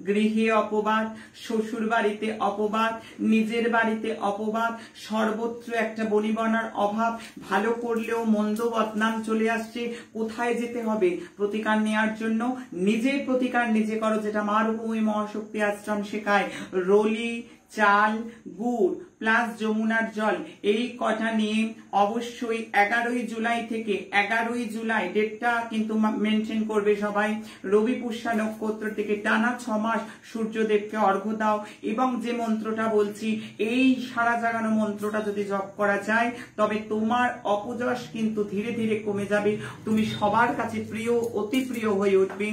[SPEAKER 2] গৃহে অপবাদ, শ্বশুর বাড়িতে অপবাদ, নিজের বাড়িতে অপবাদ, সর্বত্র একটা বনিবনার অভাব, ভালো করলেও মন্দ বদনাম চলে আসছে। কোথায় যেতে হবে প্রতিকার নেওয়ার জন্য? নিজের প্রতিকার নিজে করো, যেটা মা রূপময়ী মহাশক্তি আশ্রম শেখায়। রলি, চাল, গুড় প্লাস যমুনার জল, এই কটা নিয়ে অবশ্যই 11ই জুলাই থেকে, 11ই জুলাই ডেটটা কিন্তু মেনশন করবে সবাই। রবি পুষ্যা নক্ষত্র থেকে টানা 6 মাস সূর্যদেবকে অর্ঘ্য দাও এবং যে মন্ত্রটা বলছি, এই সারা জাগানো মন্ত্রটা যদি জপ করা যায়, তবে তোমার অপযশ কিন্তু ধীরে ধীরে কমে যাবে। তুমি সবার কাছে প্রিয়, অতি প্রিয় হয়ে উঠবে।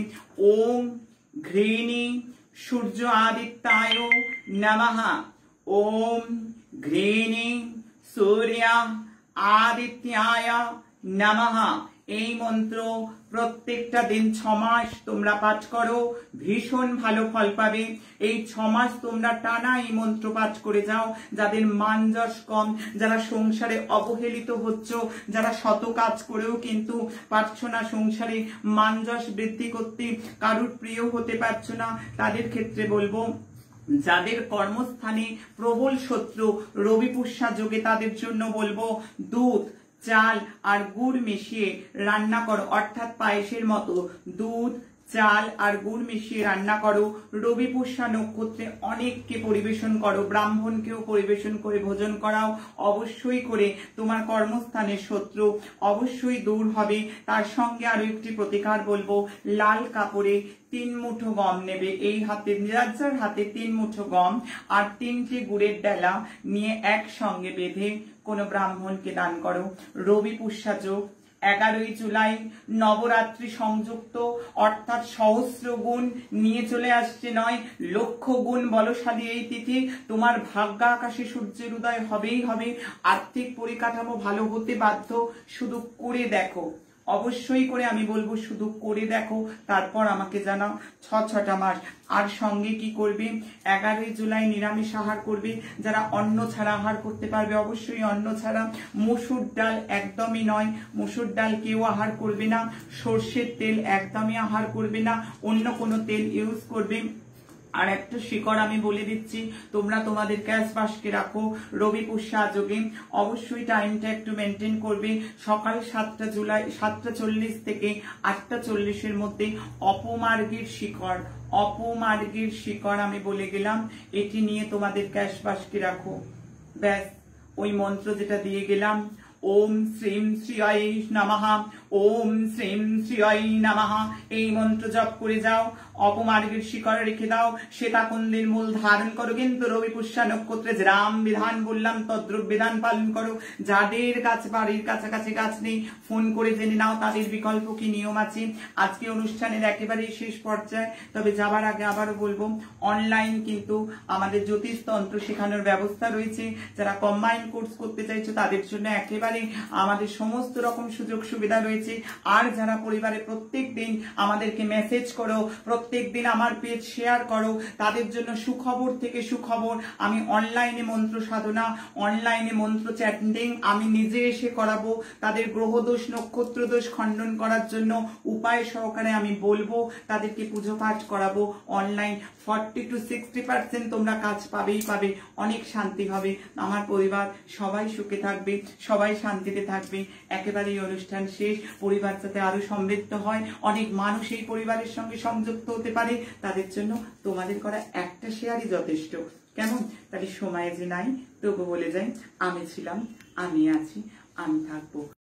[SPEAKER 2] ওম ঘৃণী সূর্য আদিত্যায় নমঃ। ওম ঘৃণী সূর্য আদিত্যায় নমঃ। এই মন্ত্র প্রত্যেকটা দিন 6 মাস তোমরা পাঠ করো, ভীষণ ভালো ফল পাবে। এই 6 মাস তোমরা টানা এই মন্ত্র পাঠ করে যাও। যাদের মান যশ কম, যারা সংসারে অবহেলিত হচ্ছ, যারা শত কাজ করেও কিন্তু পারছো না সংসারে মান যশ বৃদ্ধি করতে, কারুর প্রিয় হতে পারছো না, তাদের ক্ষেত্রে বলবো যাদের কর্মস্থানে প্রবল শত্রু রবি পুষ্যা যোগে, তাদের জন্য বলবো দুধ, চাল আর গুড় মিশিয়ে রান্না করো, অর্থাৎ পায়েসের মতো দুধ, চাল আর গুড় মিশিয়ে রান্না করো। রবি পুষ্যা নক্ষত্রে অনেককে পরিবেশন করো, ব্রাহ্মণকেও পরিবেশন করে ভোজন করাও। অবশ্যই করে তোমার কর্মস্থানের শত্রু অবশ্যই দূর হবে। তার সঙ্গে আরো একটি প্রতিকার বলবো, লাল কাপড়ে 3 মুঠো গম নেবে, এই হাতে নিরাজ্জার হাতে 3 মুঠো গম আর 3টে গুড়ের ডালা নিয়ে একসঙ্গে বেঁধে কোনো ব্রাহ্মণকে দান করো। রবি পুষ্যা যোগ 11ই জুলাই নবরাত্রি সংযুক্ত, অর্থাৎ সহস্র গুণ নিয়ে চলে আসছে, নয় লক্ষ গুণ বলশালী এই তিথি। তোমার ভাগ্য আকাশে সূর্যের উদয় হবেই হবে, আর্থিক পরিকাঠামো ভালো হতে বাধ্য। শুধু করে দেখো, অবশ্যই করে আমি বলবো শুধু করে দেখো, তারপর আমাকে জানাও। 6টা মাস। আর সঙ্গে কি করবে, 11 জুলাই নিরামিষ আহার করবে। যারা অন্ন ছাড়া আহার করতে পারবে অবশ্যই অন্ন ছাড়া। মসুর ডাল একদমই নয়, মসুর ডাল কেউ আহার করবে না। সর্ষের তেল একদমই আহার করবে না, অন্য কোনো তেল ইউজ করবে। আর একটা শিকড় আমি বলে দিচ্ছি, তোমরা তোমাদের ক্যাশ বাস্কে রাখো রবি পুষ্যা যোগে। অবশ্যই টাইমটা একটু মেনটেন করবে। সকাল 7টা জুলাই 7:40 থেকে 8:40 মধ্যে অপমার্গের শিকড়, অপমার্গের শিকড় আমি বলে গেলাম, এটি নিয়ে তোমাদের ক্যাশ বাস্কে রাখো। ব্যাস, ওই মন্ত্র যেটা দিয়ে গেলাম, ওম শ্রীম শ্রীয় নমঃ, ওম শ্রীম শ্রীয় নমঃ, এই মন্ত্র জপ করে যাও। অপমার্গের শিকড় রেখে দাও, শ্বেতাকুণ্ডের মূল ধারণ করো। কিন্তু রবি পুষ্যা নক্ষত্রে যে রাম বিধান বললাম তদ্রূপ বিধান পালন করো। যাদের কাছে বাড়ির কাছাকাছি গাছ নেই ফোন করে জেনে নাও তাদের বিকল্প কি নিয়ম আছে। আজকে অনুষ্ঠানের একেবারেই শেষ পর্যায়ে, তবে যাবার আগে আবারও বলবো, অনলাইন কিন্তু আমাদের জ্যোতিষতন্ত্র শেখানোর ব্যবস্থা রয়েছে। যারা কম্বাইন কোর্স করতে চাইছো তাদের জন্য একেবারে আমাদের সমস্ত রকম সুযোগ সুবিধা রয়েছে। আর যারা পরিবারে প্রত্যেক দিন আমাদেরকে মেসেজ করো, প্রত্যেক দিন আমার পেজ শেয়ার করো, তাদের জন্য সুখবর থেকে সুখবর। আমি অনলাইনে মন্ত্র সাধনা, অনলাইনে মন্ত্র চ্যাটিং আমি নিজে এসে করাবো। তাদের গ্রহদোষ নক্ষত্র দোষ খণ্ডন করার জন্য উপায় সহকারে আমি বলবো, তাদেরকে পুজো পাঠ করাবো। অনলাইন 40 to 60% তোমরা কাজ পাবেই পাবে। অনেক শান্তি হবে, আমার পরিবার সবাই সুখে থাকবে, সবাই শান্তিতে থাকবে। একেবারে এই অনুষ্ঠান শেষ, পরিবার যাতে আরো সমৃদ্ধ হয়, অনেক মানুষ এই পরিবারের সঙ্গে সংযুক্ত হতে পারে, তাদের জন্য তোমাদের করা একটা শেয়ারই যথেষ্ট। কেমন? তাহলে সময় যে নাই তবু বলে যাই, আমি ছিলাম, আমি আছি, আমি থাকবো।